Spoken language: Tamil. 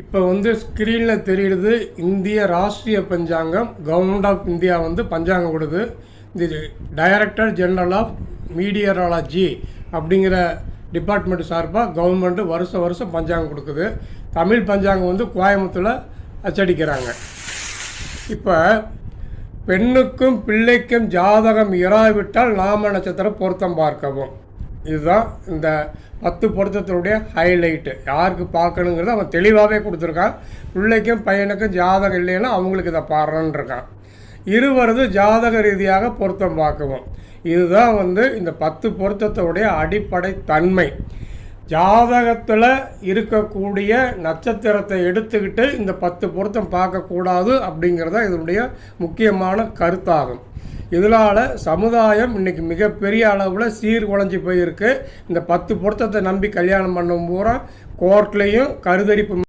இப்போ ஸ்க்ரீனில் தெரியுது இந்திய ராஷ்ட்ரிய பஞ்சாங்கம். கவர்மெண்ட் ஆஃப் இந்தியா பஞ்சாங்கம் கொடுது. இது டைரக்டர் ஜெனரல் ஆஃப் மீடியராலஜி அப்படிங்கிற டிபார்ட்மெண்ட் சார்பாக கவர்மெண்ட்டு வருஷம் பஞ்சாங்கம் கொடுக்குது. தமிழ் பஞ்சாங்கம் கோயம்புத்தூரில் அச்சடிக்கிறாங்க. இப்போ பெண்ணுக்கும் பிள்ளைக்கும் ஜாதகம் இராவிட்டால் நாம நட்சத்திரம் பொருத்தம் பார்க்கவும். இதுதான் இந்த 10 பொருத்தத்தினுடைய ஹைலைட்டு. யாருக்கு பார்க்கணுங்கிறது அவன் தெளிவாகவே கொடுத்துருக்கான். பிள்ளைக்கும் பையனுக்கும் ஜாதகம் இல்லைன்னா அவங்களுக்கு இதை பாடுறன்னு இருக்கான். இருவரது ஜாதக ரீதியாக பொருத்தம் பார்க்கவும். இதுதான் இந்த 10 பொருத்தத்தினுடைய அடிப்படை தன்மை. ஜாதகத்தில் இருக்கக்கூடிய நட்சத்திரத்தை எடுத்துக்கிட்டு இந்த 10 பொருத்தம் பார்க்கக்கூடாது அப்படிங்கிறத இதனுடைய முக்கியமான கருத்தாகும். இதனால் சமுதாயம் இன்றைக்கி மிகப்பெரிய அளவில் சீர்குலைஞ்சி போயிருக்கு. இந்த 10 பொருத்தத்தை நம்பி கல்யாணம் பண்ணும் பூரா கோர்ட்லேயும் கருதரிப்பு